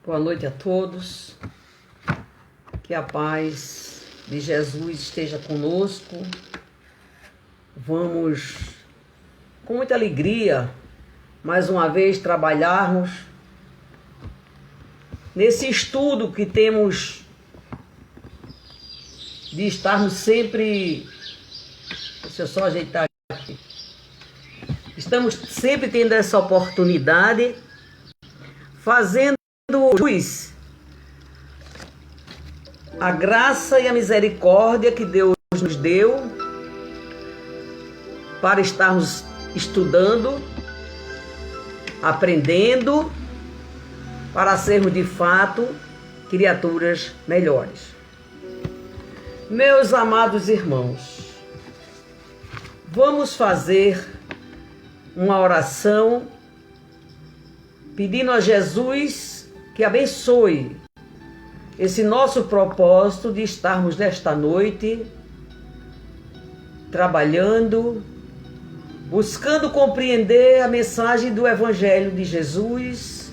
Boa noite a todos. Que a paz de Jesus esteja conosco. Vamos, com muita alegria, mais uma vez trabalharmos nesse estudo que temos de estarmos sempre... Deixa eu só ajeitar aqui. Estamos sempre tendo essa oportunidade, fazendo jus a graça e a misericórdia que Deus nos deu para estarmos estudando, aprendendo, para sermos de fato criaturas melhores. Meus amados irmãos, vamos fazer uma oração pedindo a Jesus que abençoe esse nosso propósito de estarmos nesta noite trabalhando, buscando compreender a mensagem do Evangelho de Jesus,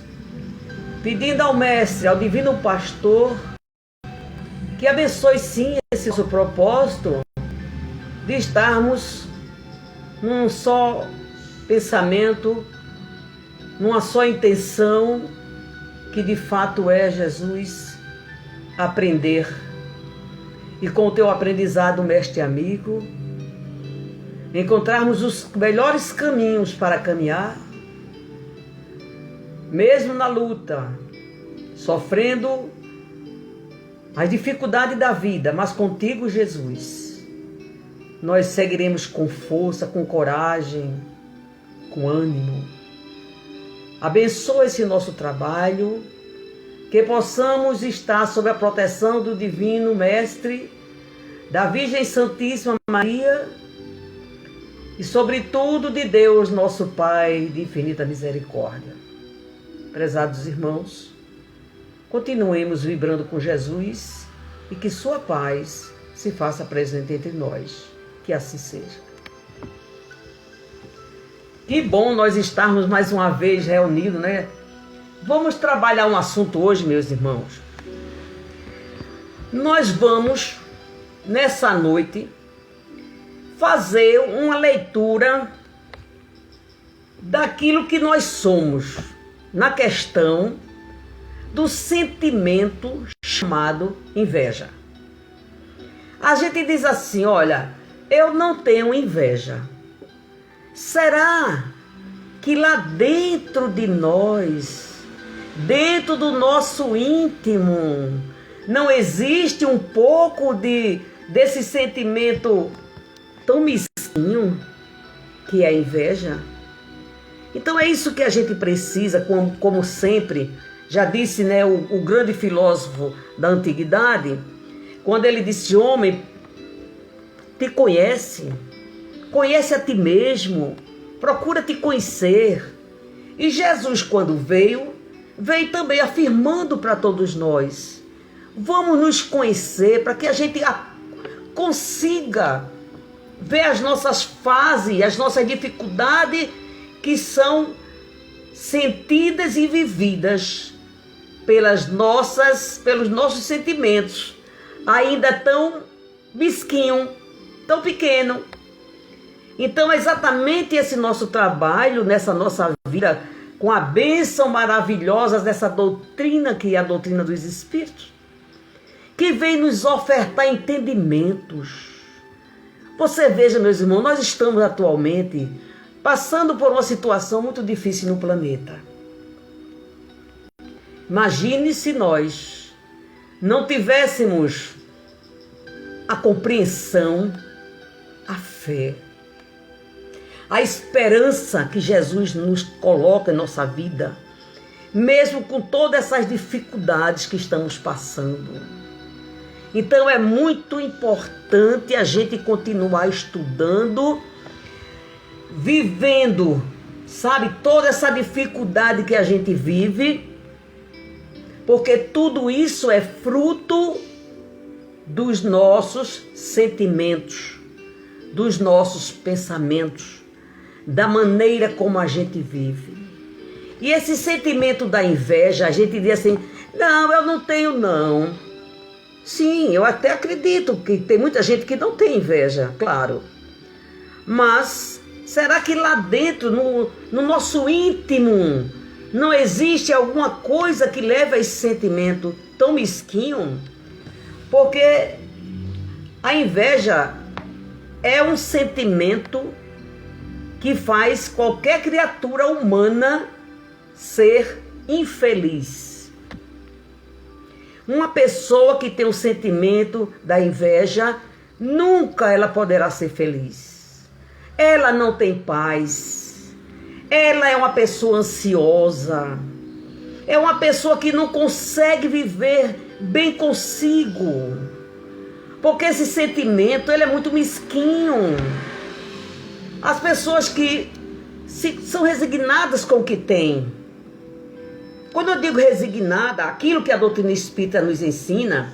pedindo ao Mestre, ao Divino Pastor, que abençoe sim esse nosso propósito de estarmos num só pensamento, numa só intenção, que de fato é, Jesus, aprender. E com o teu aprendizado, mestre amigo, encontrarmos os melhores caminhos para caminhar, mesmo na luta, sofrendo as dificuldades da vida, mas contigo, Jesus, nós seguiremos com força, com coragem, com ânimo. Abençoa esse nosso trabalho, que possamos estar sob a proteção do Divino Mestre, da Virgem Santíssima Maria e, sobretudo, de Deus, nosso Pai de infinita misericórdia. Prezados irmãos, continuemos vibrando com Jesus e que sua paz se faça presente entre nós. Que assim seja. Que bom nós estarmos mais uma vez reunidos, né? Vamos trabalhar um assunto hoje, meus irmãos. Nós vamos, nessa noite, fazer uma leitura daquilo que nós somos, na questão do sentimento chamado inveja. A gente diz assim, olha, eu não tenho inveja. Será que lá dentro de nós, dentro do nosso íntimo, não existe um pouco desse sentimento tão mesquinho que é a inveja? Então é isso que a gente precisa, como sempre, já disse, né, o grande filósofo da antiguidade, quando ele disse, homem, te conhece a ti mesmo, procura te conhecer. E Jesus, quando veio também afirmando para todos nós, vamos nos conhecer para que a gente consiga ver as nossas fases, as nossas dificuldades que são sentidas e vividas pelos nossos sentimentos, ainda tão mesquinho, tão pequeno. Então é exatamente esse nosso trabalho, nessa nossa vida, com a bênção maravilhosa dessa doutrina que é a doutrina dos Espíritos, que vem nos ofertar entendimentos. Você veja, meus irmãos, nós estamos atualmente passando por uma situação muito difícil no planeta. Imagine se nós não tivéssemos a compreensão, a fé, a esperança que Jesus nos coloca em nossa vida, mesmo com todas essas dificuldades que estamos passando. Então é muito importante a gente continuar estudando, vivendo, sabe, toda essa dificuldade que a gente vive, porque tudo isso é fruto dos nossos sentimentos, dos nossos pensamentos, da maneira como a gente vive. E esse sentimento da inveja, a gente diz assim, Não, eu não tenho não. Sim, eu até acredito que tem muita gente que não tem inveja, claro. Mas será que lá dentro, no nosso íntimo, não existe alguma coisa que leva a esse sentimento tão mesquinho? Porque a inveja é um sentimento que faz qualquer criatura humana ser infeliz. Uma pessoa que tem o sentimento da inveja, nunca ela poderá ser feliz. Ela não tem paz. Ela é uma pessoa ansiosa. É uma pessoa que não consegue viver bem consigo. Porque esse sentimento, ele é muito mesquinho. As pessoas que são resignadas com o que têm. Quando eu digo resignada, aquilo que a doutrina espírita nos ensina,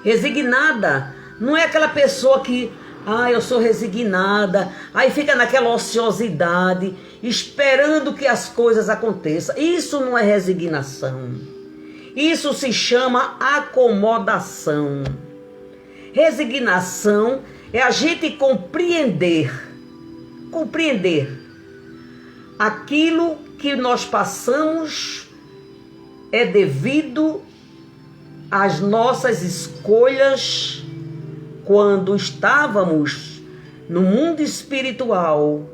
resignada não é aquela pessoa que, eu sou resignada, aí fica naquela ociosidade, esperando que as coisas aconteçam. Isso não é resignação. Isso se chama acomodação. Resignação é a gente compreender aquilo que nós passamos é devido às nossas escolhas quando estávamos no mundo espiritual,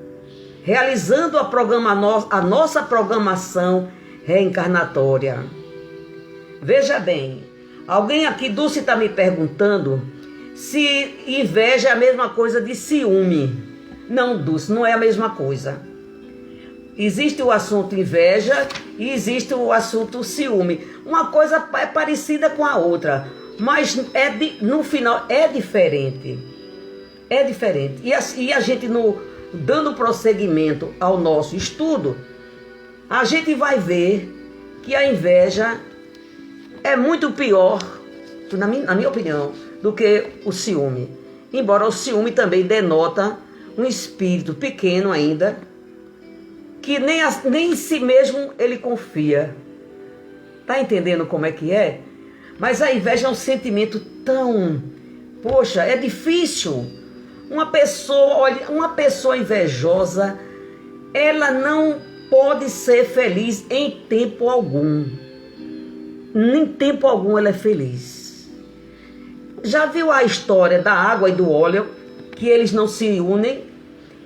realizando a nossa programação reencarnatória. Veja bem, alguém aqui, Dulce, está me perguntando se inveja é a mesma coisa de ciúme. Não, Dulce, não é a mesma coisa. Existe o assunto inveja e existe o assunto ciúme. Uma coisa é parecida com a outra, mas no final é diferente. É diferente. E a gente, dando prosseguimento ao nosso estudo, a gente vai ver que a inveja é muito pior, na minha opinião, do que o ciúme. Embora o ciúme também denota um espírito pequeno ainda, que nem em si mesmo ele confia. Tá entendendo como é que é? Mas a inveja é um sentimento tão... Poxa, é difícil. Uma pessoa invejosa, ela não pode ser feliz em tempo algum. Nem tempo algum ela é feliz. Já viu a história da água e do óleo, que eles não se unem?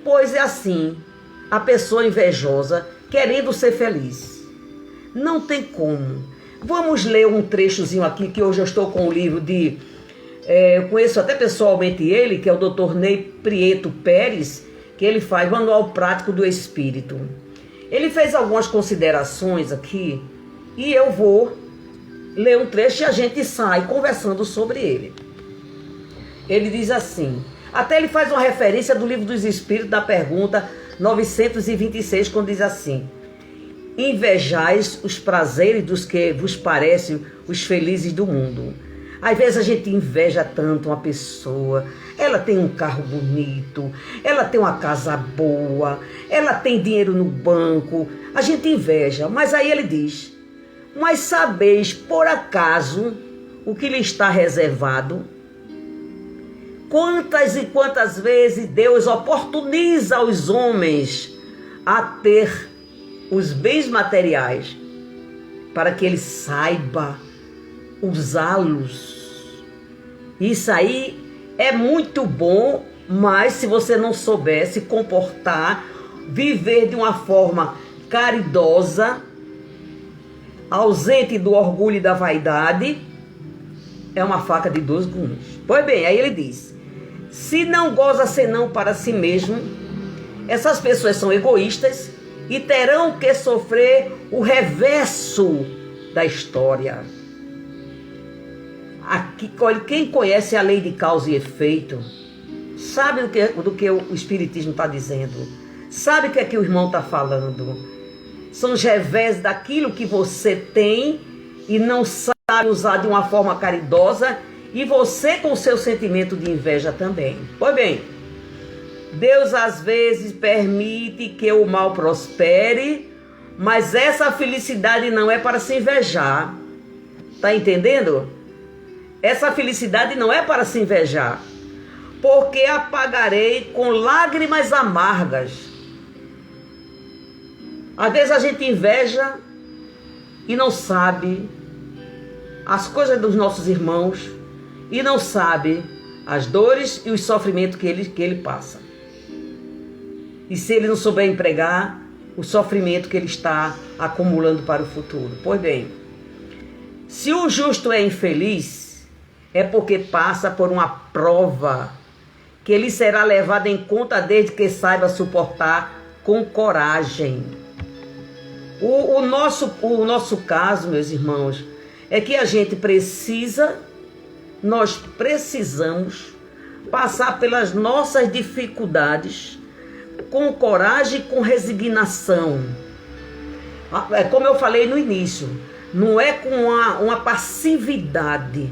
Pois é assim, a pessoa invejosa querendo ser feliz. Não tem como. Vamos ler um trechozinho aqui, que hoje eu estou com o livro de... eu conheço até pessoalmente ele, que é o Dr. Ney Prieto Pérez, que ele faz Manual Prático do Espírito. Ele fez algumas considerações aqui, e eu vou ler um trecho e a gente sai conversando sobre ele. Ele diz assim, até ele faz uma referência do Livro dos Espíritos, da pergunta 926, quando diz assim: invejais os prazeres dos que vos parecem os felizes do mundo. Às vezes a gente inveja tanto uma pessoa, ela tem um carro bonito, ela tem uma casa boa, ela tem dinheiro no banco, a gente inveja. Mas aí ele diz, mas sabeis por acaso o que lhe está reservado? Quantas e quantas vezes Deus oportuniza os homens a ter os bens materiais para que ele saiba usá-los. Isso aí é muito bom, mas se você não souber se comportar, viver de uma forma caridosa, ausente do orgulho e da vaidade, é uma faca de dois gumes. Pois bem, aí ele diz, se não goza senão para si mesmo, essas pessoas são egoístas e terão que sofrer o reverso da história. Aqui, quem conhece a lei de causa e efeito, sabe do que o Espiritismo está dizendo, sabe o que é que o irmão está falando. São os revés daquilo que você tem e não sabe usar de uma forma caridosa, e você com o seu sentimento de inveja também. Pois bem, Deus às vezes permite que o mal prospere Mas essa felicidade não é para se invejar. Tá entendendo? Essa felicidade não é para se invejar. Porque a pagarei com lágrimas amargas. Às vezes a gente inveja e não sabe as coisas dos nossos irmãos e não sabe as dores e os sofrimentos que ele passa. E se ele não souber empregar o sofrimento que ele está acumulando para o futuro. Pois bem, se o justo é infeliz, é porque passa por uma prova que ele será levado em conta desde que saiba suportar com coragem. O nosso caso, meus irmãos, é que a gente nós precisamos passar pelas nossas dificuldades com coragem e com resignação. Como eu falei no início, não é com uma passividade,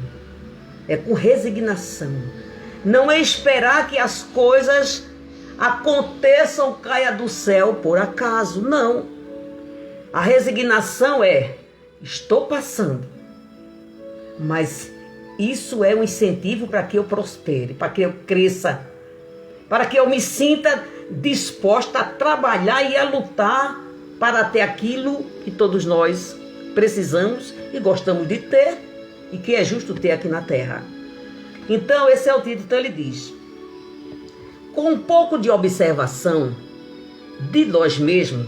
é com resignação. Não é esperar que as coisas aconteçam, caia do céu por acaso, não. A resignação é, estou passando, mas isso é um incentivo para que eu prospere, para que eu cresça, para que eu me sinta disposta a trabalhar e a lutar para ter aquilo que todos nós precisamos e gostamos de ter e que é justo ter aqui na terra. Então esse é o título. Então ele diz: com um pouco de observação de nós mesmos,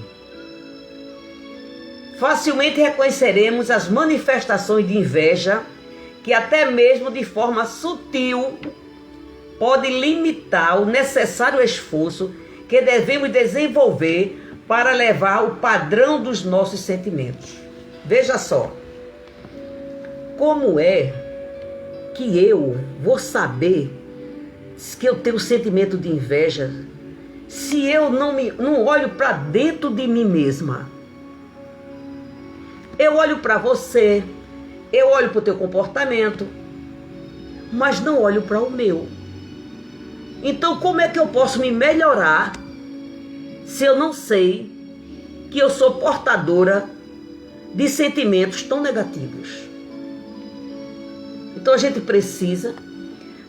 facilmente reconheceremos as manifestações de inveja que até mesmo de forma sutil pode limitar o necessário esforço que devemos desenvolver para levar o padrão dos nossos sentimentos. Veja só, como é que eu vou saber que eu tenho sentimento de inveja se eu não olho para dentro de mim mesma? Eu olho para você, eu olho para o teu comportamento, mas não olho para o meu. Então como é que eu posso me melhorar se eu não sei que eu sou portadora de sentimentos tão negativos? Então a gente precisa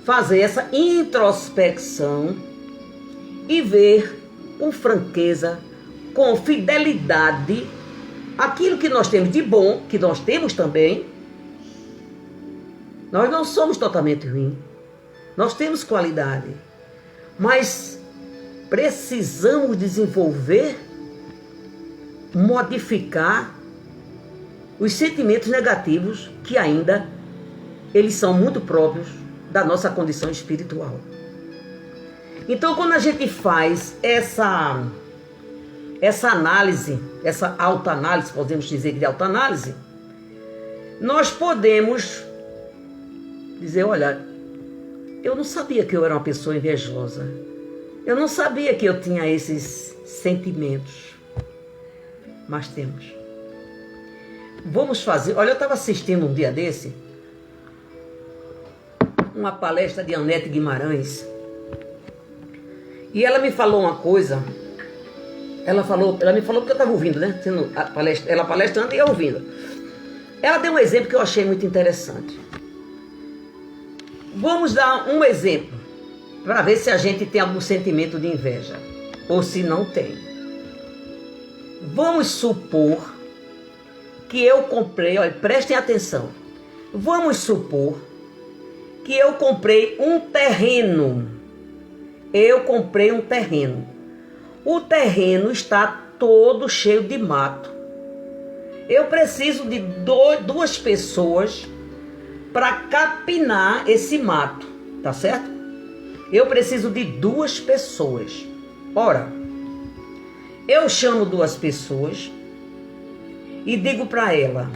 fazer essa introspecção e ver com franqueza, com fidelidade, aquilo que nós temos de bom, que nós temos também. Nós não somos totalmente ruins. Nós temos qualidade. Mas precisamos desenvolver, modificar os sentimentos negativos que ainda eles são muito próprios da nossa condição espiritual. Então, quando a gente faz essa análise, essa autoanálise, podemos dizer que de autoanálise, nós podemos dizer, olha, eu não sabia que eu era uma pessoa invejosa. Eu não sabia que eu tinha esses sentimentos. Mas temos. Vamos fazer... Olha, eu estava assistindo um dia desse uma palestra de Anete Guimarães. E ela me falou uma coisa. Ela me falou porque eu estava ouvindo, né? Ela palestrando e eu ouvindo. Ela deu um exemplo que eu achei muito interessante. Vamos dar um exemplo para ver se a gente tem algum sentimento de inveja ou se não tem. Vamos supor que eu comprei, olha, prestem atenção. Vamos supor que eu comprei um terreno. Eu comprei um terreno. O terreno está todo cheio de mato. Eu preciso de duas pessoas para capinar esse mato, tá certo? Eu preciso de duas pessoas. Ora, eu chamo duas pessoas e digo para ela,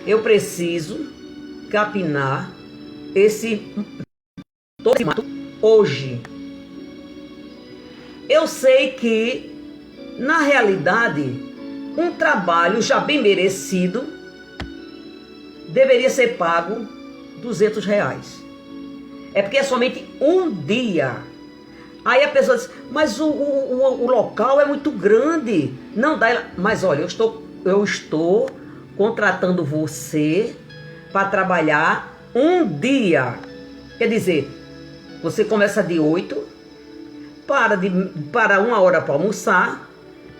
eu preciso capinar todo esse mato hoje. Eu sei que, na realidade, um trabalho já bem merecido deveria ser pago R$200. É porque é somente um dia. Aí a pessoa diz, mas o local é muito grande. Não dá. Mas olha, eu estou contratando você para trabalhar um dia. Quer dizer, você começa de 8, para 1 hora para almoçar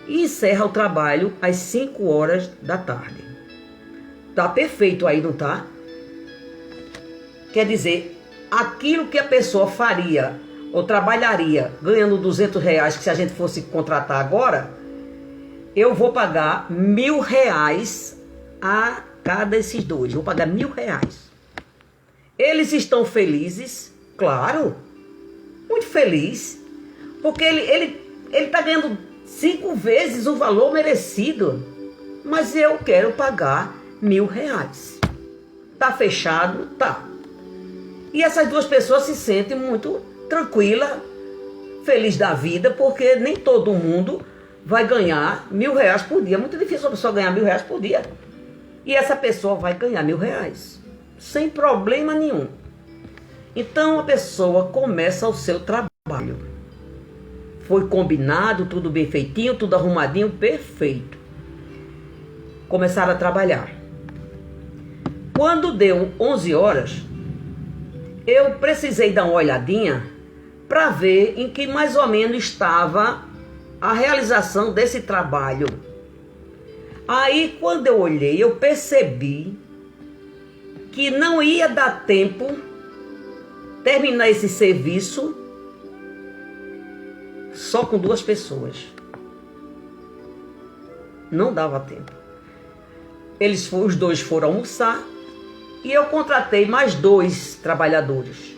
e encerra o trabalho às 5 horas da tarde. Tá perfeito aí, não tá? Quer dizer, aquilo que a pessoa faria ou trabalharia ganhando R$ 200, que se a gente fosse contratar agora, eu vou pagar R$ 1.000 a cada esses dois. Vou pagar R$ 1.000. Eles estão felizes, claro, muito feliz, porque ele está ganhando 5 vezes o valor merecido, mas eu quero pagar R$ 1.000. Tá fechado? Tá. E essas duas pessoas se sentem muito tranquila, feliz da vida, porque nem todo mundo vai ganhar R$ 1.000 por dia. É muito difícil a pessoa ganhar R$ 1.000 por dia. E essa pessoa vai ganhar R$ 1.000, sem problema nenhum. Então a pessoa começa o seu trabalho. Foi combinado, tudo bem feitinho, tudo arrumadinho, perfeito. Começaram a trabalhar. Quando deu 11 horas, eu precisei dar uma olhadinha para ver em que mais ou menos estava a realização desse trabalho. Aí, quando eu olhei, eu percebi que não ia dar tempo terminar esse serviço só com 2 pessoas. Não dava tempo. Os 2 foram almoçar e eu contratei mais 2 trabalhadores.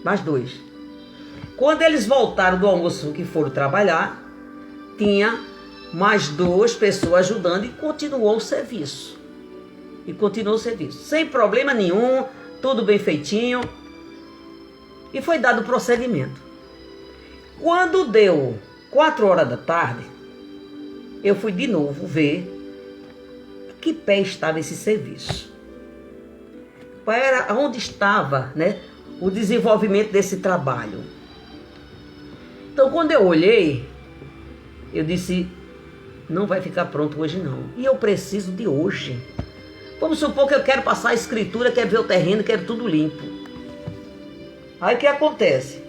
Mais 2. Quando eles voltaram do almoço que foram trabalhar, tinha mais 2 pessoas ajudando e continuou o serviço. Sem problema nenhum, tudo bem feitinho. E foi dado o prosseguimento. Quando deu 4 horas da tarde, eu fui de novo ver que pé estava esse serviço. Para onde estava, né, o desenvolvimento desse trabalho. Então, quando eu olhei, eu disse, não vai ficar pronto hoje não. E eu preciso de hoje. Vamos supor que eu quero passar a escritura, quero ver o terreno, quero tudo limpo. Aí o que acontece?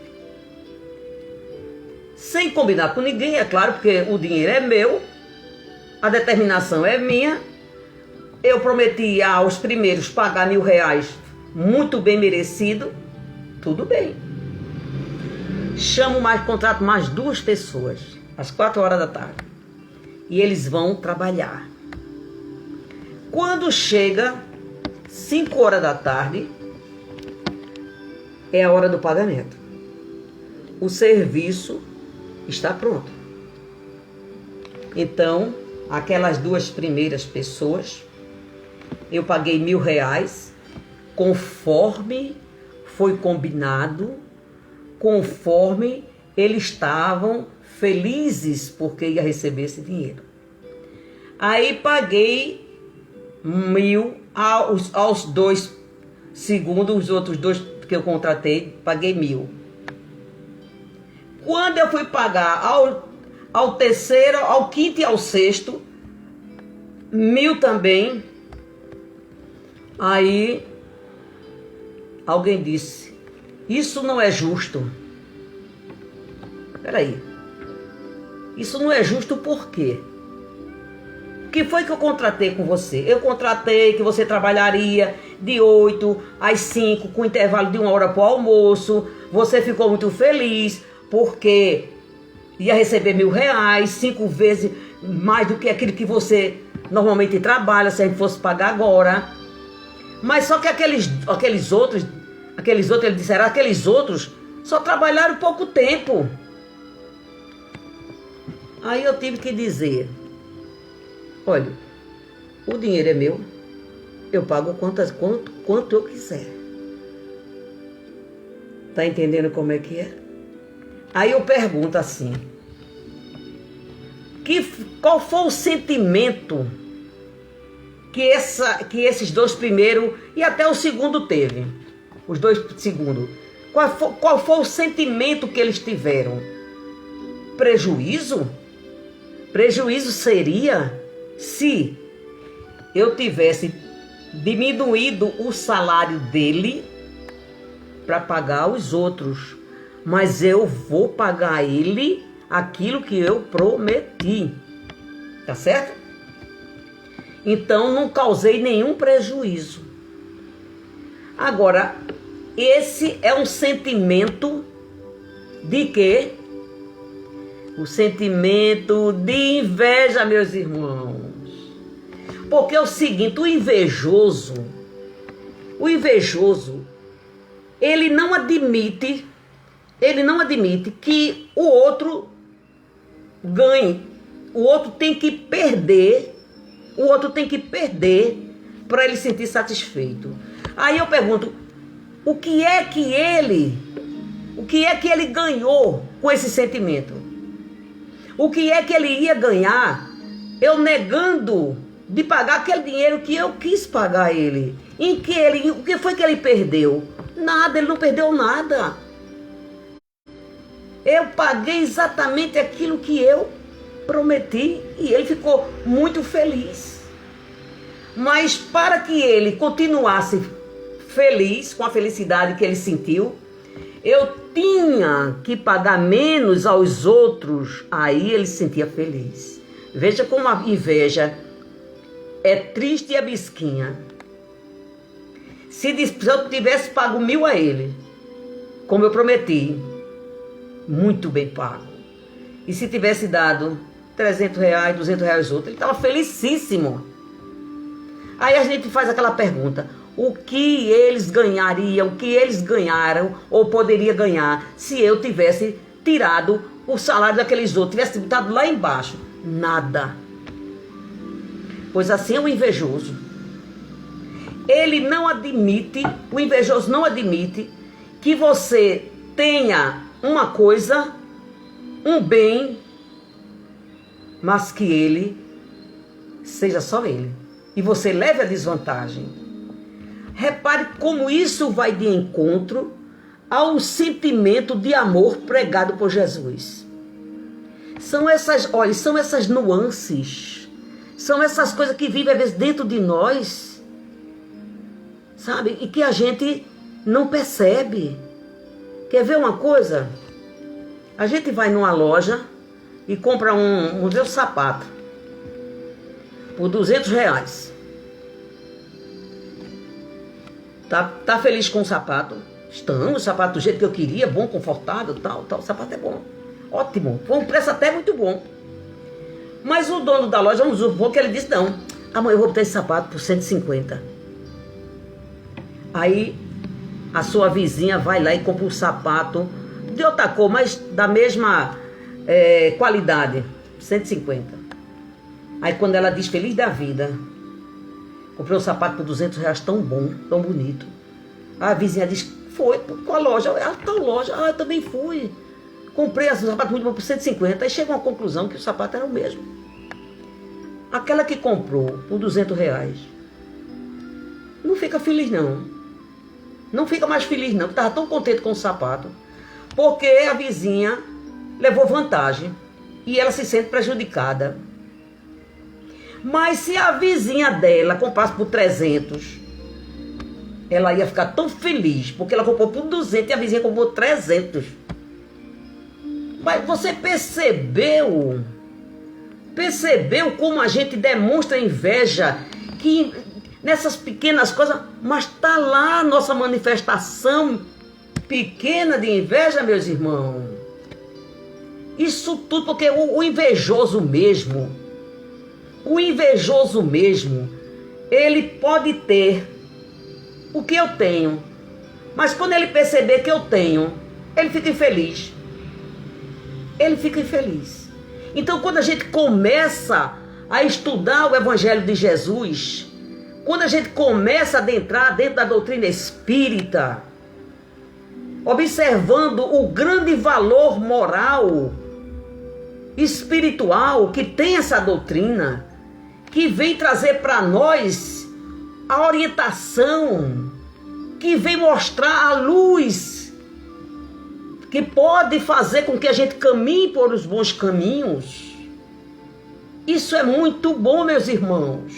Sem combinar com ninguém, é claro, porque o dinheiro é meu, a determinação é minha. Eu prometi aos primeiros pagar R$ 1.000, muito bem merecido. Tudo bem. Contrato mais 2 pessoas, às 4 horas da tarde. E eles vão trabalhar. Quando chega 5 horas da tarde, é a hora do pagamento. O serviço está pronto. Então, aquelas 2 primeiras pessoas, eu paguei R$ 1.000, conforme foi combinado, conforme eles estavam felizes porque ia receber esse dinheiro. Aí paguei 1.000 aos 2 segundos, os outros 2 que eu contratei, paguei 1.000. Quando eu fui pagar ao terceiro, ao quinto e ao sexto, 1.000 também. Aí alguém disse, isso não é justo. Peraí. Isso não é justo por quê? O que foi que eu contratei com você? Eu contratei que você trabalharia de 8 às 5, com intervalo de 1 hora para o almoço. Você ficou muito feliz porque ia receber R$ 1.000, 5 vezes mais do que aquilo que você normalmente trabalha, se a gente fosse pagar agora. Mas só que aqueles outros, eles disseram, aqueles outros só trabalharam pouco tempo. Aí eu tive que dizer, olha, o dinheiro é meu, eu pago quanto eu quiser. Tá entendendo como é que é? Aí eu pergunto assim, qual foi o sentimento que esses 2 primeiros e até o segundo teve? Os 2 segundos. Qual foi o sentimento que eles tiveram? Prejuízo? Prejuízo seria se eu tivesse diminuído o salário dele para pagar os outros. Mas eu vou pagar ele aquilo que eu prometi. Tá certo? Então não causei nenhum prejuízo. Agora, esse é um sentimento de quê? O sentimento de inveja, meus irmãos. Porque é o seguinte, o invejoso, ele não admite que o outro ganhe. O outro tem que perder para ele sentir satisfeito. Aí eu pergunto, o que é que ele ganhou com esse sentimento? O que é que ele ia ganhar eu negando de pagar aquele dinheiro que eu quis pagar a ele? O que foi que ele perdeu? Nada, ele não perdeu nada. Eu paguei exatamente aquilo que eu prometi e ele ficou muito feliz. Mas para que ele continuasse feliz, com a felicidade que ele sentiu, eu tinha que pagar menos aos outros, aí ele se sentia feliz. Veja como a inveja é triste e é mesquinha. Se eu tivesse pago 1.000 a ele, como eu prometi, muito bem pago. E se tivesse dado 300 reais, 200 reais outro, ele estava felicíssimo. Aí a gente faz aquela pergunta, o que eles ganhariam, o que eles ganharam ou poderia ganhar se eu tivesse tirado o salário daqueles outros, tivesse botado lá embaixo? Nada. Pois assim é o invejoso. O invejoso não admite que você tenha uma coisa, um bem, mas que ele seja só ele. E você leve a desvantagem. Repare como isso vai de encontro ao sentimento de amor pregado por Jesus. São essas nuances, são essas coisas que vivem às vezes dentro de nós, sabe? E que a gente não percebe. Quer ver uma coisa? A gente vai numa loja e compra um sapato por 200 reais. Tá feliz com o sapato? Estamos, o sapato do jeito que eu queria, bom, confortável, tal. O sapato é bom. Ótimo. Foi um preço até muito bom. Mas o dono da loja, vamos supor que ele disse, não, amanhã eu vou botar esse sapato por 150. Aí a sua vizinha vai lá e compra um sapato de outra cor, mas da mesma qualidade, 150. Aí quando ela diz feliz da vida, comprei um sapato por 200 reais tão bom, tão bonito. A vizinha diz, foi, qual loja? Tal loja. Eu também fui. Comprei esse sapato muito bom por 150. Aí chega a uma conclusão que o sapato era o mesmo. Aquela que comprou por 200 reais não fica feliz não. Não fica mais feliz não, porque estava tão contente com o sapato. Porque a vizinha levou vantagem e ela se sente prejudicada. Mas se a vizinha dela comprasse por 300, ela ia ficar tão feliz, porque ela comprou por 200 e a vizinha comprou por 300. Mas você percebeu como a gente demonstra inveja, que nessas pequenas coisas, mas está lá a nossa manifestação pequena de inveja, meus irmãos. Isso tudo porque o invejoso mesmo, ele pode ter o que eu tenho, mas quando ele perceber que eu tenho, ele fica infeliz. Então, quando a gente começa a estudar o Evangelho de Jesus, quando a gente começa a adentrar dentro da doutrina espírita, observando o grande valor moral, espiritual que tem essa doutrina, que vem trazer para nós a orientação, que vem mostrar a luz que pode fazer com que a gente caminhe por os bons caminhos. Isso é muito bom, meus irmãos.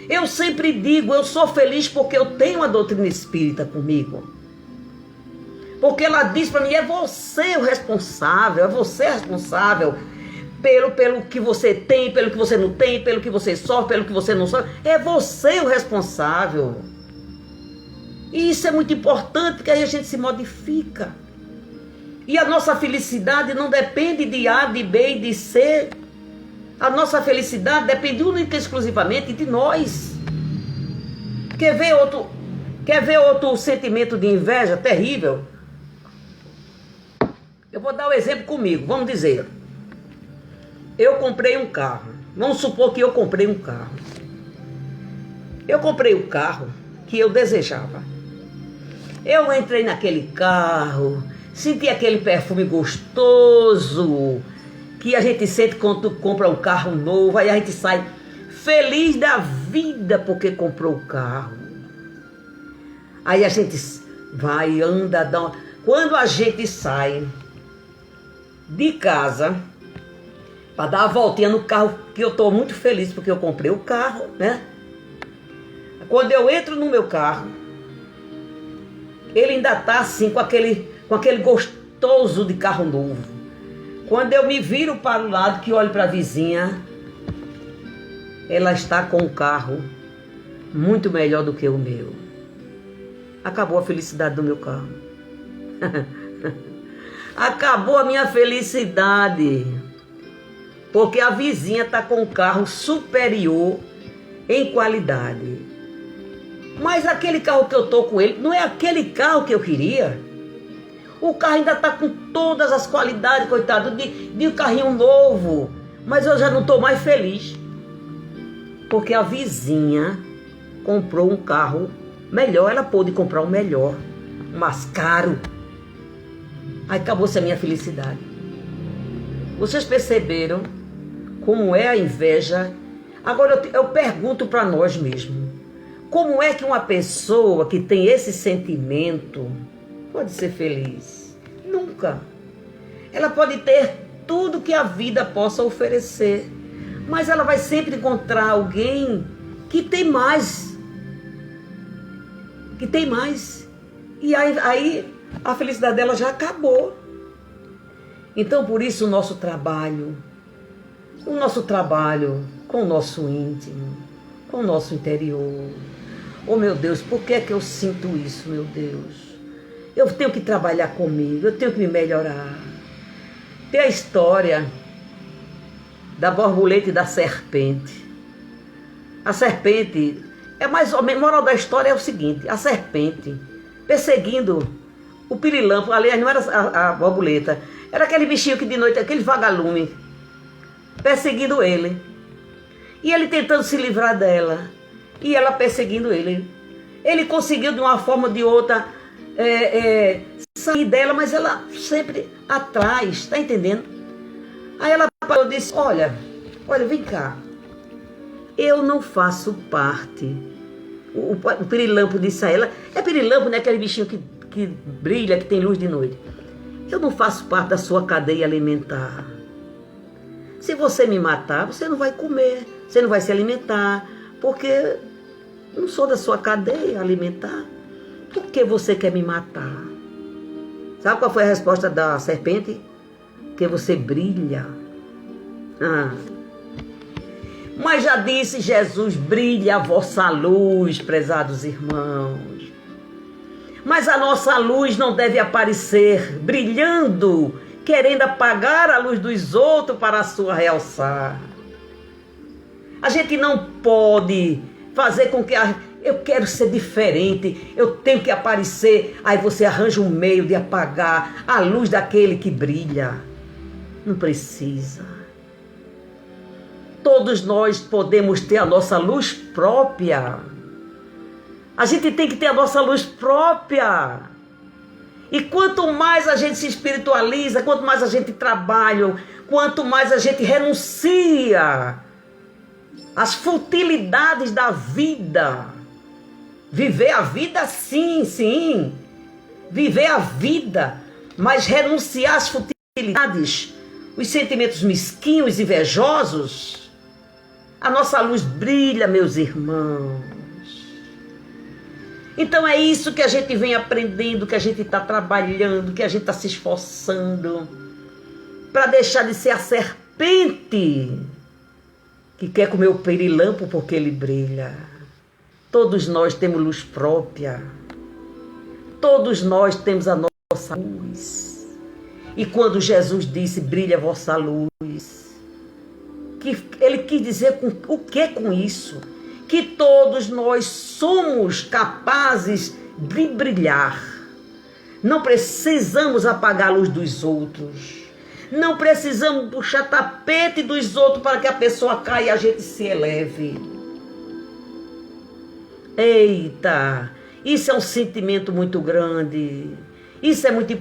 Eu sempre digo, eu sou feliz porque eu tenho a doutrina espírita comigo. Porque ela diz para mim, é você o responsável, pelo que você tem, pelo que você não tem, pelo que você sofre, pelo que você não sofre. É você o responsável. E isso é muito importante, porque aí a gente se modifica. E a nossa felicidade não depende de A, de B e de C. A nossa felicidade depende única e exclusivamente de nós. Quer ver outro sentimento de inveja terrível? Eu vou dar um exemplo comigo. Vamos dizer, eu comprei um carro. Vamos supor que eu comprei um carro. Eu comprei o carro que eu desejava. Eu entrei naquele carro, senti aquele perfume gostoso que a gente sente quando compra um carro novo. Aí a gente sai feliz da vida porque comprou o carro. Aí a gente vai, anda, quando a gente sai de casa para dar a voltinha no carro, que eu estou muito feliz porque eu comprei o carro, né? Quando eu entro no meu carro, ele ainda está assim com aquele gostoso de carro novo. Quando eu me viro para o lado, que olho para a vizinha, ela está com um carro muito melhor do que o meu. Acabou a felicidade do meu carro. Acabou a minha felicidade. Porque a vizinha está com um carro superior em qualidade. Mas aquele carro que eu estou com ele, não é aquele carro que eu queria. O carro ainda está com todas as qualidades, coitado, de um carrinho novo. Mas eu já não estou mais feliz. Porque a vizinha comprou um carro melhor. Ela pôde comprar um melhor, mais caro. Aí acabou-se a minha felicidade. Vocês perceberam como é a inveja? Agora eu pergunto para nós mesmos. Como é que uma pessoa que tem esse sentimento pode ser feliz? Nunca. Ela pode ter tudo que a vida possa oferecer, mas ela vai sempre encontrar alguém que tem mais. Que tem mais. E aí a felicidade dela já acabou. Então, por isso, o nosso trabalho com o nosso íntimo, com o nosso interior. Oh, meu Deus, por que é que eu sinto isso, meu Deus? Eu tenho que trabalhar comigo, eu tenho que me melhorar. Tem a história da borboleta e da serpente. A serpente, é mais ou menos, a moral da história é o seguinte: a serpente perseguindo o pirilampo, aliás, não era a borboleta, era aquele bichinho que de noite, aquele vagalume, perseguindo ele. E ele tentando se livrar dela. E ela perseguindo ele. Ele conseguiu de uma forma ou de outra sair dela, mas ela sempre atrás, está entendendo? Aí ela parou e disse, olha, vem cá. Eu não faço parte. O pirilampo disse a ela, é pirilampo, né? Aquele bichinho que brilha, que tem luz de noite. Eu não faço parte da sua cadeia alimentar. Se você me matar, você não vai comer, você não vai se alimentar, porque eu não sou da sua cadeia alimentar. Por que você quer me matar? Sabe qual foi a resposta da serpente? Porque você brilha. Mas já disse Jesus, brilha a vossa luz, prezados irmãos. Mas a nossa luz não deve aparecer brilhando, querendo apagar a luz dos outros para a sua realçar. A gente não pode fazer com que eu quero ser diferente, eu tenho que aparecer, aí você arranja um meio de apagar a luz daquele que brilha. Não precisa. Todos nós podemos ter a nossa luz própria. A gente tem que ter a nossa luz própria. E quanto mais a gente se espiritualiza, quanto mais a gente trabalha, quanto mais a gente renuncia às futilidades da vida. Viver a vida, sim. Viver a vida. mas renunciar às futilidades, os sentimentos mesquinhos e invejosos, a nossa luz brilha, meus irmãos. Então é isso que a gente vem aprendendo, que a gente está trabalhando, que a gente está se esforçando para deixar de ser a serpente que quer comer o pirilampo porque ele brilha. Todos nós temos luz própria. Todos nós temos a nossa luz. E quando Jesus disse, brilha a vossa luz, que ele quis dizer o que com isso? Que todos nós somos capazes de brilhar. Não precisamos apagar a luz dos outros. Não precisamos puxar tapete dos outros para que a pessoa caia e a gente se eleve. Eita, isso é um sentimento muito grande. Isso é muito...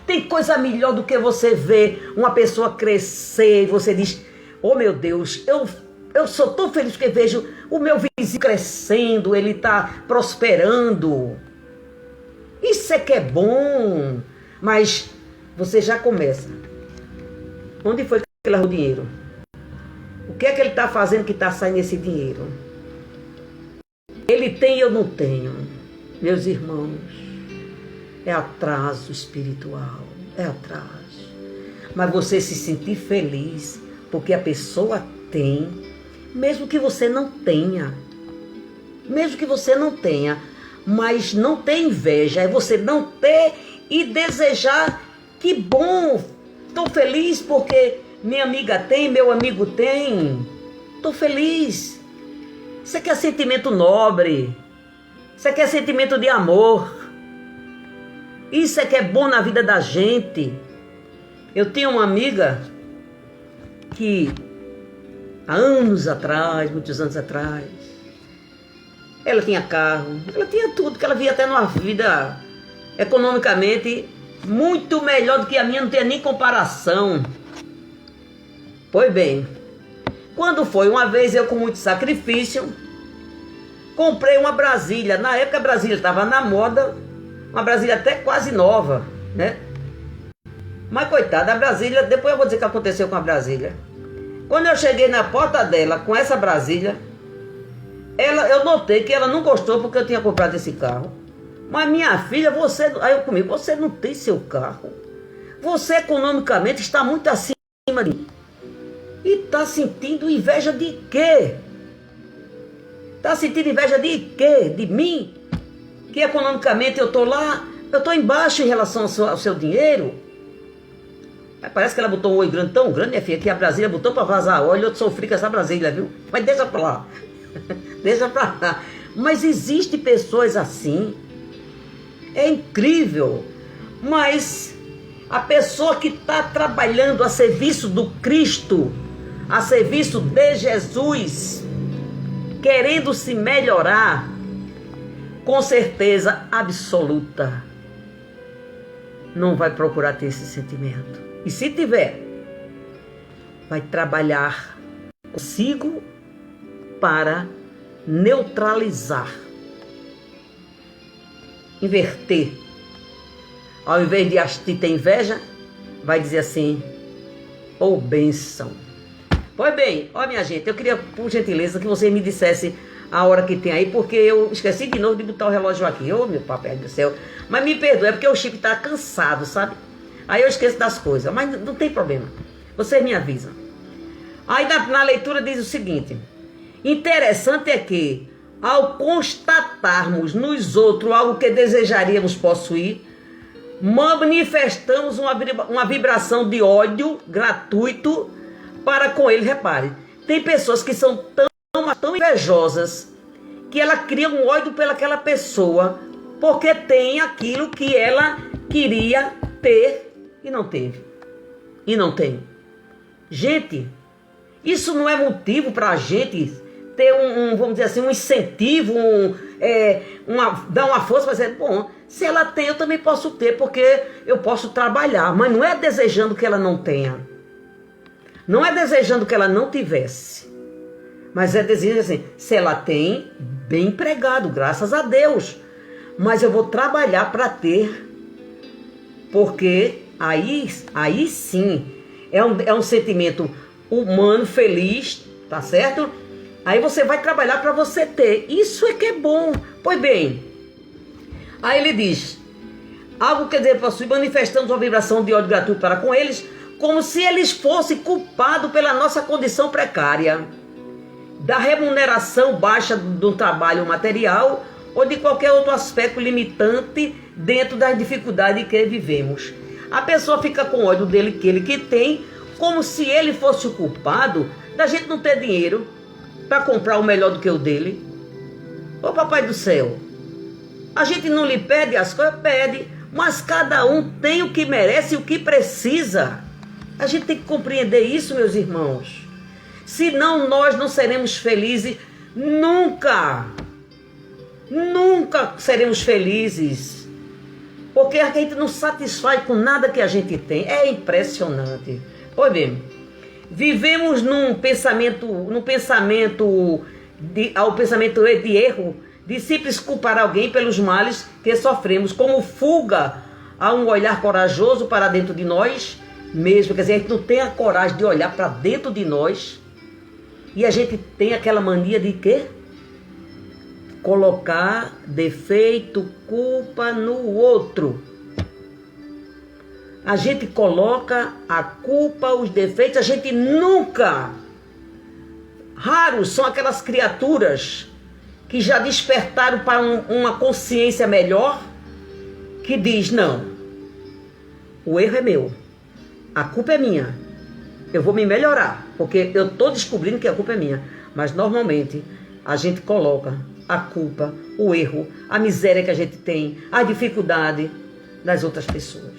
Tem coisa melhor do que você ver uma pessoa crescer e você diz, oh meu Deus, eu sou tão feliz que vejo o meu vizinho crescendo, ele está prosperando. Isso é que é bom. Mas você já começa. Onde foi que ele arrumou dinheiro? O que é que ele está fazendo que está saindo esse dinheiro? Ele tem e eu não tenho. Meus irmãos, é atraso espiritual. É atraso. Mas você se sentir feliz porque a pessoa tem, mesmo que você não tenha. Mesmo que você não tenha. Mas não ter inveja. É você não ter e desejar. Que bom. Estou feliz porque minha amiga tem, meu amigo tem. Estou feliz. Isso aqui é sentimento nobre. Isso aqui é sentimento de amor. Isso é que é bom na vida da gente. Eu tinha uma amiga que há anos atrás, muitos anos atrás, ela tinha carro, ela tinha tudo, que ela via até numa vida economicamente muito melhor do que a minha, não tem nem comparação. Pois bem, quando foi uma vez, eu com muito sacrifício, comprei uma Brasília. Na época a Brasília estava na moda, uma Brasília até quase nova, né? Mas coitada, a Brasília, depois eu vou dizer o que aconteceu com a Brasília. Quando eu cheguei na porta dela com essa Brasília, eu notei que ela não gostou porque eu tinha comprado esse carro. Mas minha filha, aí eu comigo, você não tem seu carro. Você economicamente está muito acima de mim. E está sentindo inveja de quê? Está sentindo inveja de quê? De mim? Que economicamente eu estou lá, eu estou embaixo em relação ao seu dinheiro. Mas parece que ela botou um olho grande, tão grande, minha filha, que a Brasília botou para vazar óleo. Eu sofri com essa Brasília, viu? Mas deixa para lá. Deixa para lá. Mas existem pessoas assim. É incrível. Mas a pessoa que está trabalhando a serviço do Cristo, a serviço de Jesus, querendo se melhorar, com certeza absoluta, não vai procurar ter esse sentimento. E se tiver, vai trabalhar consigo para neutralizar, inverter. Ao invés de ter inveja, vai dizer assim, ô bênção. Pois bem, ó minha gente, eu queria, por gentileza, que você me dissesse a hora que tem aí, porque eu esqueci de novo de botar o relógio aqui. Ô meu papai do céu. Mas me perdoe, é porque o Chico tá cansado, sabe? Aí eu esqueço das coisas, mas não tem problema. Vocês me avisam. Aí na leitura diz o seguinte: interessante é que, ao constatarmos nos outros algo que desejaríamos possuir, manifestamos uma vibração de ódio gratuito para com ele. Repare, tem pessoas que são tão invejosas que ela cria um ódio pelaquela pessoa porque tem aquilo que ela queria ter e não teve. E não tem. Gente, isso não é motivo para a gente ter vamos dizer assim, um incentivo, dar uma força para dizer, bom, se ela tem, eu também posso ter, porque eu posso trabalhar. Mas não é desejando que ela não tenha. Não é desejando que ela não tivesse. Mas é desejando assim, se ela tem, bem empregado, graças a Deus. Mas eu vou trabalhar para ter. Porque aí sim é um sentimento humano, feliz, tá certo? Aí você vai trabalhar para você ter. Isso é que é bom. Pois bem, aí ele diz: algo quer dizer possui, manifestamos uma vibração de ódio gratuito para com eles, como se eles fossem culpados pela nossa condição precária, da remuneração baixa do trabalho material ou de qualquer outro aspecto limitante dentro das dificuldades que vivemos. A pessoa fica com ódio dele que tem, como se ele fosse o culpado da gente não ter dinheiro para comprar o melhor do que o dele. Ô papai do céu, a gente não lhe pede as coisas? Pede, mas cada um tem o que merece e o que precisa. A gente tem que compreender isso, meus irmãos. Senão nós não seremos felizes nunca. Nunca seremos felizes. Porque a gente não satisfaz com nada que a gente tem. É impressionante. Pois bem, vivemos num pensamento de erro, de simples culpar alguém pelos males que sofremos, como fuga a um olhar corajoso para dentro de nós mesmo. Quer dizer, a gente não tem a coragem de olhar para dentro de nós, e a gente tem aquela mania de quê? Colocar defeito, culpa no outro. A gente coloca a culpa, os defeitos, a gente nunca. Raros são aquelas criaturas que já despertaram para uma consciência melhor, que diz: não, o erro é meu, a culpa é minha, eu vou me melhorar, porque eu estou descobrindo que a culpa é minha. Mas normalmente a gente coloca a culpa, o erro, a miséria que a gente tem, a dificuldade das outras pessoas.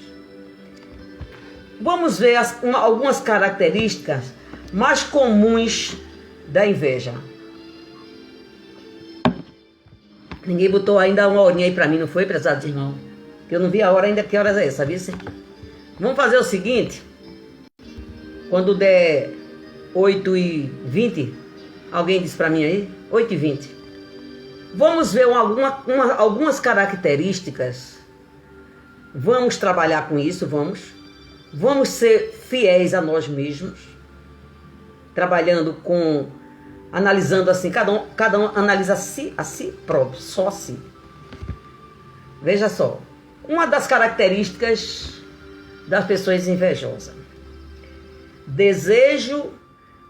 Vamos ver algumas características mais comuns da inveja. Ninguém botou ainda uma horinha aí pra mim, não foi, prezados irmãos? Que eu não vi a hora ainda. Que horas é essa, viu? Vamos fazer o seguinte: quando der 8h20, alguém diz pra mim aí, 8h20, vamos ver algumas características. Vamos trabalhar com isso, vamos ser fiéis a nós mesmos, trabalhando analisando assim, cada um analisa a si próprio, só a si. Veja só, uma das características das pessoas invejosas: desejo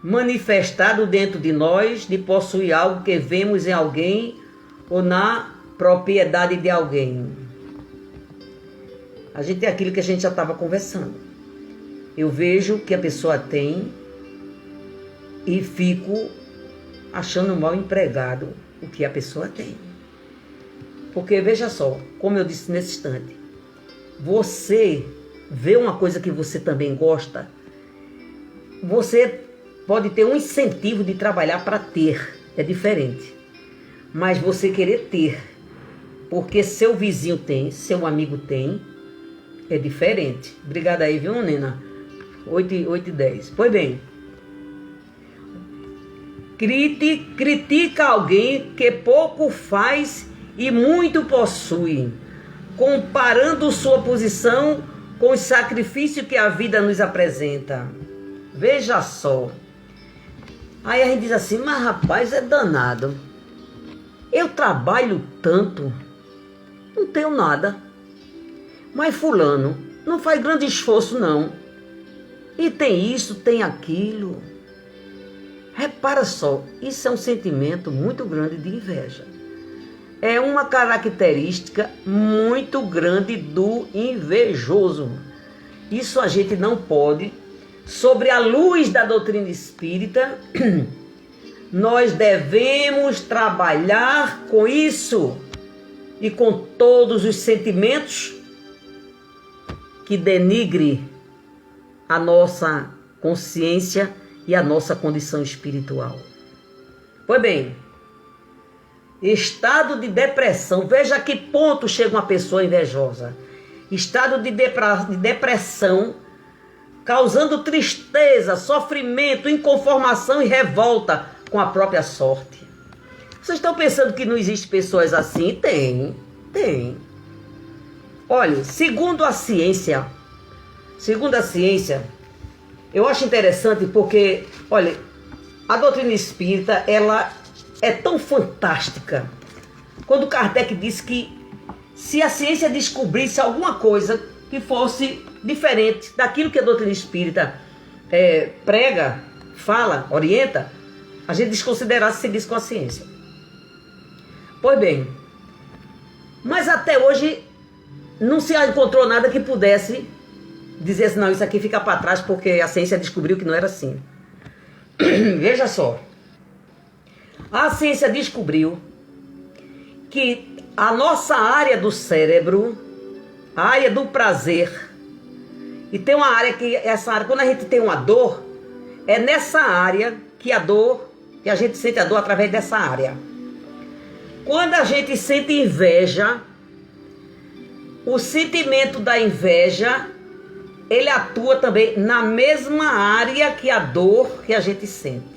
manifestado dentro de nós de possuir algo que vemos em alguém ou na propriedade de alguém. A gente tem aquilo que a gente já estava conversando. Eu vejo que a pessoa tem e fico achando mal empregado o que a pessoa tem. Porque veja só, como eu disse nesse instante, você vê uma coisa que você também gosta, você pode ter um incentivo de trabalhar para ter, é diferente. Mas você querer ter, porque seu vizinho tem, seu amigo tem, é diferente. Obrigada aí, viu, Nena? 8h10. Pois bem, critica alguém que pouco faz e muito possui, comparando sua posição com o sacrifício que a vida nos apresenta. Veja só. Aí a gente diz assim: mas rapaz, é danado. Eu trabalho tanto, não tenho nada. Mas fulano não faz grande esforço não. E tem isso, tem aquilo. Repara só, isso é um sentimento muito grande de inveja. É uma característica muito grande do invejoso. Isso a gente não pode. Sobre a luz da doutrina espírita, nós devemos trabalhar com isso e com todos os sentimentos que denigre a nossa consciência e a nossa condição espiritual. Pois bem, estado de depressão. Veja a que ponto chega uma pessoa invejosa. Estado de depressão, causando tristeza, sofrimento, inconformação e revolta com a própria sorte. Vocês estão pensando que não existe pessoas assim? Tem. Olha, segundo a ciência, eu acho interessante porque, olha, a doutrina espírita, ela é tão fantástica. Quando Kardec disse que se a ciência descobrisse alguma coisa que fosse diferente daquilo que a doutrina espírita prega, fala, orienta, a gente desconsiderasse seguisse com a ciência. Pois bem, mas até hoje não se encontrou nada que pudesse dizer assim, não, isso aqui fica para trás porque a ciência descobriu que não era assim. Veja só, a ciência descobriu que a nossa área do cérebro, a área do prazer, e tem uma área que, essa área, quando a gente tem uma dor, é nessa área que a gente sente a dor através dessa área. Quando a gente sente inveja, o sentimento da inveja, ele atua também na mesma área que a dor que a gente sente.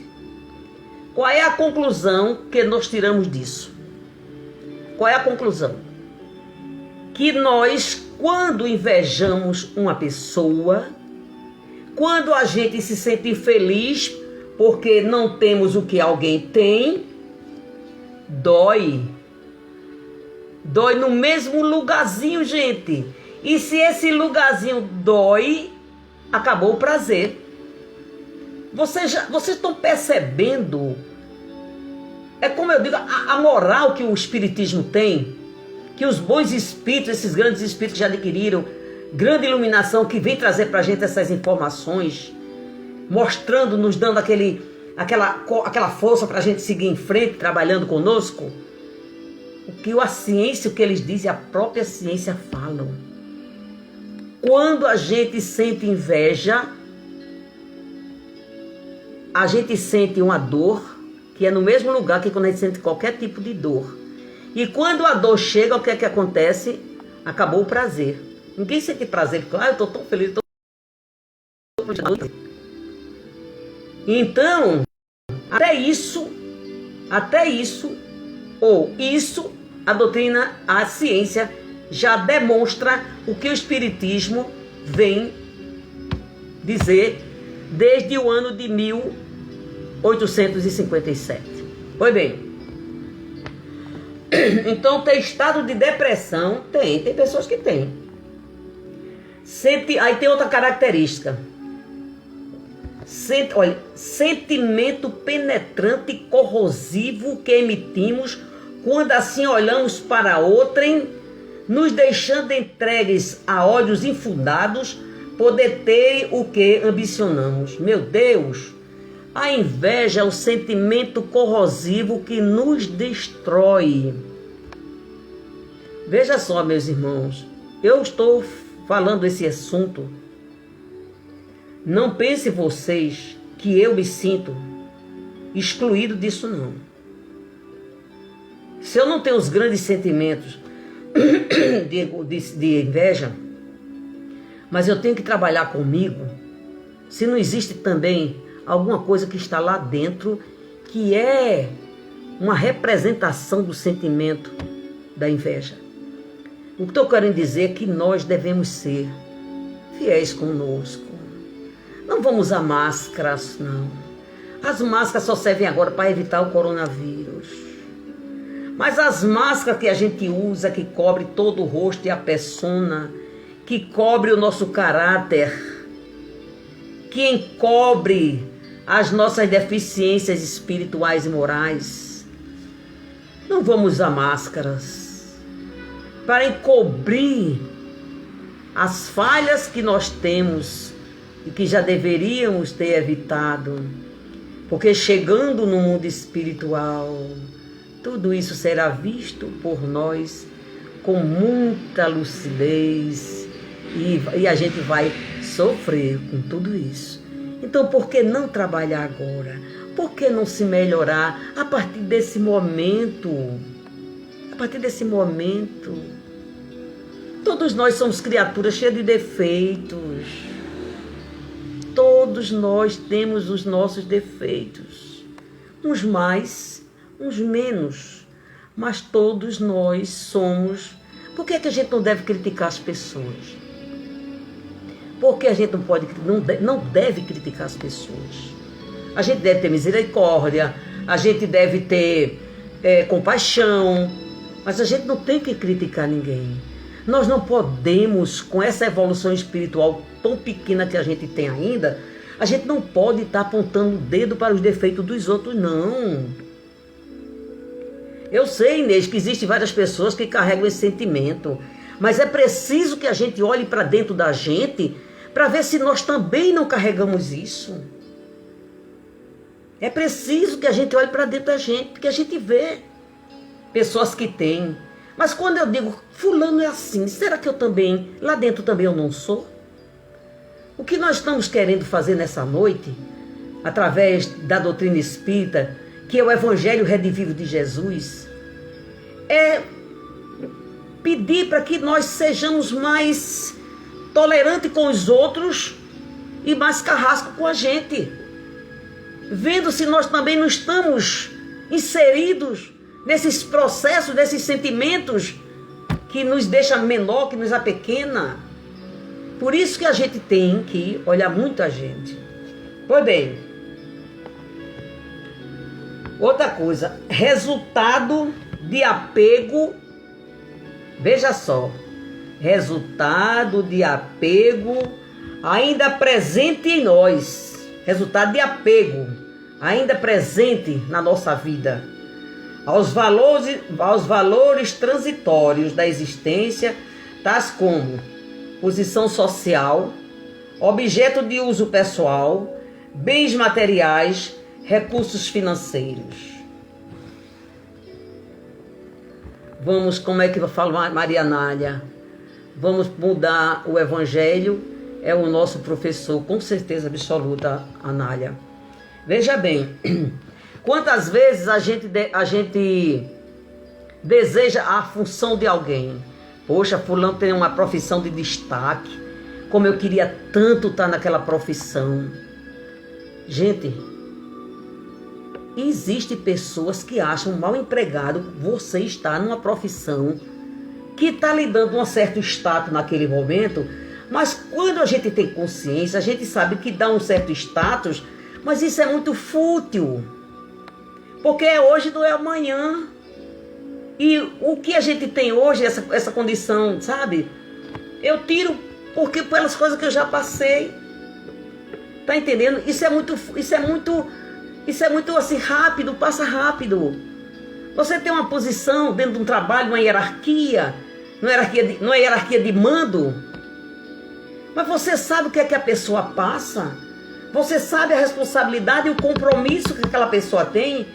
Qual é a conclusão que nós tiramos disso? Qual é a conclusão? Que nós, quando invejamos uma pessoa, quando a gente se sente infeliz porque não temos o que alguém tem, dói. Dói no mesmo lugarzinho, gente. E se esse lugarzinho dói, acabou o prazer. Vocês estão percebendo? É como eu digo, a moral que o espiritismo tem, que os bons espíritos, esses grandes espíritos que já adquiriram grande iluminação, que vem trazer para a gente essas informações, mostrando, nos dando aquela força para a gente seguir em frente, trabalhando conosco. O que a ciência, o que eles dizem, a própria ciência falam. Quando a gente sente inveja, a gente sente uma dor, que é no mesmo lugar que quando a gente sente qualquer tipo de dor. E quando a dor chega, o que é que acontece? Acabou o prazer. Ninguém sente prazer, porque eu estou tão feliz, Então, até isso, a doutrina, a ciência já demonstra o que o espiritismo vem dizer desde o ano de 1857. Pois bem, então tem estado de depressão, tem pessoas que têm. Aí tem outra característica. Olha, sentimento penetrante e corrosivo que emitimos quando assim olhamos para outrem, nos deixando entregues a ódios infundados, poder ter o que ambicionamos. Meu Deus, a inveja é o sentimento corrosivo que nos destrói. Veja só, meus irmãos, eu estou falando esse assunto. Não pense vocês que eu me sinto excluído disso, não. Se eu não tenho os grandes sentimentos de inveja, mas eu tenho que trabalhar comigo, se não existe também alguma coisa que está lá dentro que é uma representação do sentimento da inveja. O que eu quero dizer é que nós devemos ser fiéis conosco. Não vamos usar máscaras, não. As máscaras só servem agora para evitar o coronavírus. Mas as máscaras que a gente usa, que cobre todo o rosto e a persona, que cobre o nosso caráter, que encobre as nossas deficiências espirituais e morais. Não vamos usar máscaras para encobrir as falhas que nós temos e que já deveríamos ter evitado. Porque chegando no mundo espiritual, tudo isso será visto por nós com muita lucidez e a gente vai sofrer com tudo isso. Então, por que não trabalhar agora? Por que não se melhorar a partir desse momento? A partir desse momento. Todos nós somos criaturas cheias de defeitos. Todos nós temos os nossos defeitos. Uns mais, uns menos. Mas todos nós somos Por que é que a gente não deve criticar as pessoas? Por que a gente não deve criticar as pessoas? A gente deve ter misericórdia, a gente deve ter compaixão, mas a gente não tem que criticar ninguém. Nós não podemos, com essa evolução espiritual tão pequena que a gente tem ainda, a gente não pode estar apontando o dedo para os defeitos dos outros, não. Eu sei, Inês, que existem várias pessoas que carregam esse sentimento, mas é preciso que a gente olhe para dentro da gente para ver se nós também não carregamos isso. É preciso que a gente olhe para dentro da gente, porque a gente vê pessoas que têm. Mas quando eu digo, fulano é assim, será que eu também, lá dentro também eu não sou? O que nós estamos querendo fazer nessa noite, através da doutrina espírita, que é o Evangelho Redivivo de Jesus, é pedir para que nós sejamos mais tolerantes com os outros e mais carrasco com a gente. Vendo se nós também não estamos inseridos nesses processos, nesses sentimentos que nos deixa menor, que nos apequena. Por isso que a gente tem que olhar muito a gente. Pois bem, outra coisa, resultado de apego, veja só, resultado de apego ainda presente em nós, resultado de apego ainda presente na nossa vida, aos valores transitórios da existência, tais como posição social, objeto de uso pessoal, bens materiais, recursos financeiros. Vamos, como é que eu falo, Maria Anália? Vamos mudar o Evangelho, é o nosso professor, com certeza absoluta, Anália. Veja bem, quantas vezes a gente deseja a função de alguém. Poxa, fulano tem uma profissão de destaque, como eu queria tanto estar naquela profissão. Gente, existem pessoas que acham mal empregado você estar numa profissão que está lhe dando um certo status naquele momento, mas quando a gente tem consciência, a gente sabe que dá um certo status, mas isso é muito fútil, porque é hoje, não é amanhã. E o que a gente tem hoje, essa condição, sabe? Eu tiro porque pelas coisas que eu já passei. Tá entendendo? Isso é muito assim, rápido, passa rápido. Você tem uma posição dentro de um trabalho, uma hierarquia, não é hierarquia de mando, mas você sabe o que é que a pessoa passa, você sabe a responsabilidade e o compromisso que aquela pessoa tem,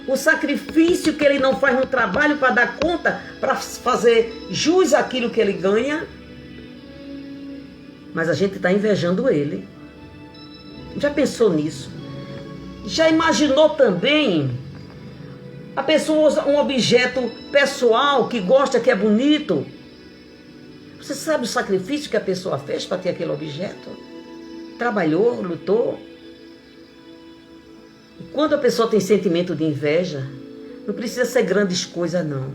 o sacrifício que ele não faz no trabalho para dar conta, para fazer jus àquilo que ele ganha, mas a gente está invejando ele. Já pensou nisso? Já imaginou também a pessoa usa um objeto pessoal que gosta, que é bonito? Você sabe o sacrifício que a pessoa fez para ter aquele objeto? Trabalhou, lutou. E quando a pessoa tem sentimento de inveja, não precisa ser grandes coisas, não.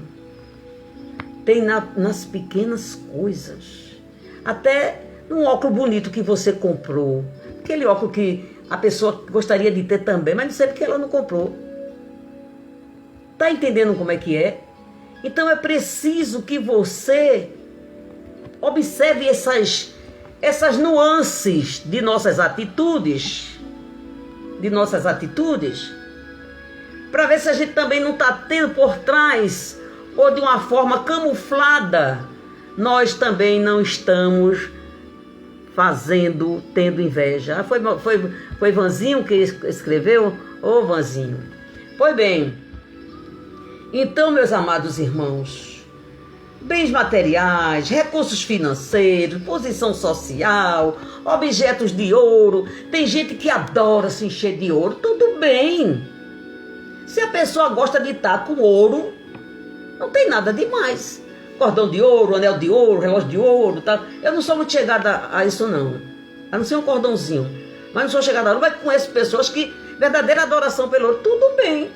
Tem nas pequenas coisas. Até num óculos bonito que você comprou. Aquele óculos que a pessoa gostaria de ter também, mas não sei porque ela não comprou. Tá entendendo como é que é? Então é preciso que você observe essas nuances de nossas atitudes, para ver se a gente também não está tendo por trás, ou de uma forma camuflada, nós também não estamos tendo inveja. Foi Vanzinho que escreveu? Ô Vanzinho. Pois bem, então, meus amados irmãos, bens materiais, recursos financeiros, posição social, objetos de ouro. Tem gente que adora se encher de ouro, tudo bem. Se a pessoa gosta de estar com ouro, não tem nada demais. Cordão de ouro, anel de ouro, relógio de ouro, tá? Eu não sou muito chegada a isso não. A não ser um cordãozinho. Mas não sou chegada a não. Mas conheço pessoas que verdadeira adoração pelo ouro, tudo bem.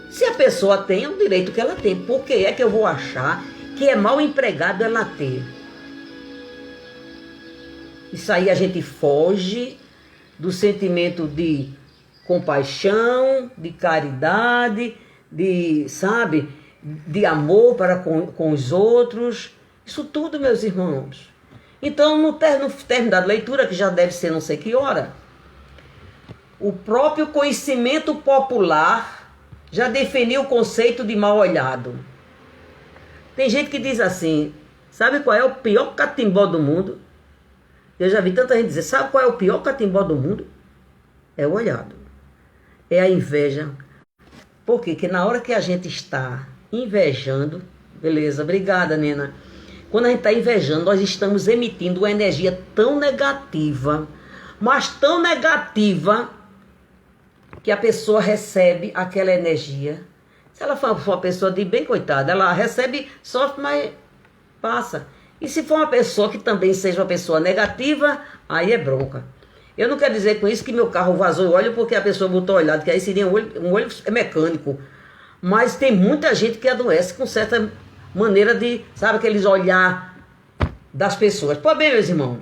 Se a pessoa tem, é o direito que ela tem. Por que é que eu vou achar que é mal empregado é later. Isso aí a gente foge do sentimento de compaixão, de caridade, sabe, de amor para com os outros. Isso tudo, meus irmãos. Então, no término da leitura, que já deve ser não sei que hora, o próprio conhecimento popular já definiu o conceito de mal olhado. Tem gente que diz assim, sabe qual é o pior catimbó do mundo? Eu já vi tanta gente dizer, sabe qual é o pior catimbó do mundo? É o olhado. É a inveja. Por quê? Porque na hora que a gente está invejando, beleza, obrigada, Nena. Quando a gente está invejando, nós estamos emitindo uma energia tão negativa, mas tão negativa, que a pessoa recebe aquela energia. Se ela for uma pessoa de bem, coitada, ela recebe, sofre, mas passa. E se for uma pessoa que também seja uma pessoa negativa, aí é bronca. Eu não quero dizer com isso que meu carro vazou óleo porque a pessoa botou olhado, que aí seria um olho mecânico. Mas tem muita gente que adoece com certa maneira de, sabe, aqueles olhar das pessoas. Pois bem, meus irmãos.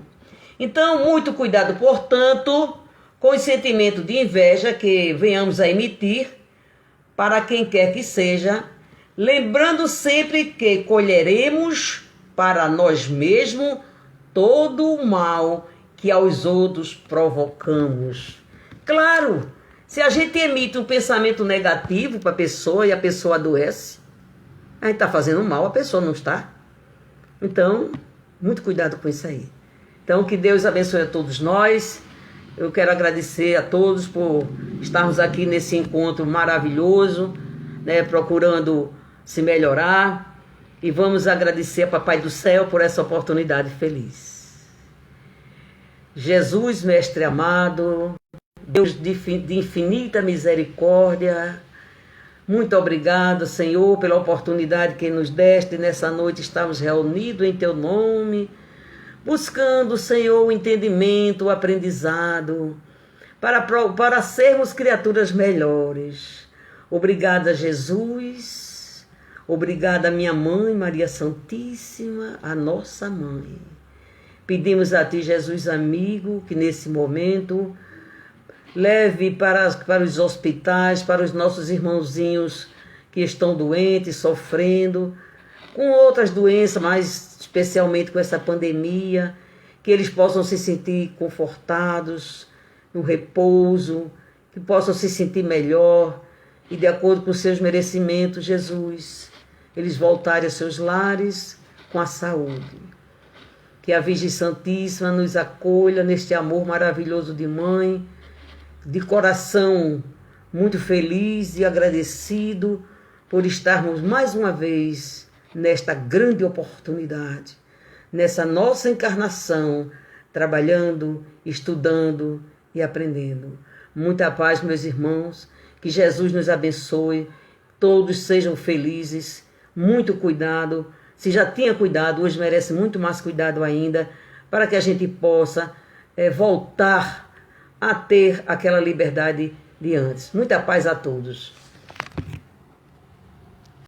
Então, muito cuidado, portanto, com o sentimento de inveja que venhamos a emitir para quem quer que seja, lembrando sempre que colheremos para nós mesmos todo o mal que aos outros provocamos. Claro, se a gente emite um pensamento negativo para a pessoa e a pessoa adoece, a gente está fazendo mal, a pessoa não está. Então, muito cuidado com isso aí. Então, que Deus abençoe a todos nós. Eu quero agradecer a todos por estarmos aqui nesse encontro maravilhoso, né, procurando se melhorar. E vamos agradecer a Papai do Céu por essa oportunidade feliz. Jesus, Mestre amado, Deus de infinita misericórdia, muito obrigado, Senhor, pela oportunidade que nos deste nessa noite estarmos reunidos em Teu nome, buscando, Senhor, o entendimento, o aprendizado, para sermos criaturas melhores. Obrigada, Jesus. Obrigada, minha mãe, Maria Santíssima, a nossa mãe. Pedimos a Ti, Jesus amigo, que nesse momento leve para os hospitais, para os nossos irmãozinhos que estão doentes, sofrendo, com outras doenças, mas especialmente com essa pandemia, que eles possam se sentir confortados, no repouso, que possam se sentir melhor e de acordo com seus merecimentos, Jesus, eles voltarem aos seus lares com a saúde. Que a Virgem Santíssima nos acolha neste amor maravilhoso de mãe, de coração muito feliz e agradecido por estarmos mais uma vez nesta grande oportunidade, nessa nossa encarnação, trabalhando, estudando e aprendendo. Muita paz, meus irmãos, que Jesus nos abençoe, todos sejam felizes, muito cuidado. Se já tinha cuidado, hoje merece muito mais cuidado ainda, para que a gente possa voltar a ter aquela liberdade de antes. Muita paz a todos.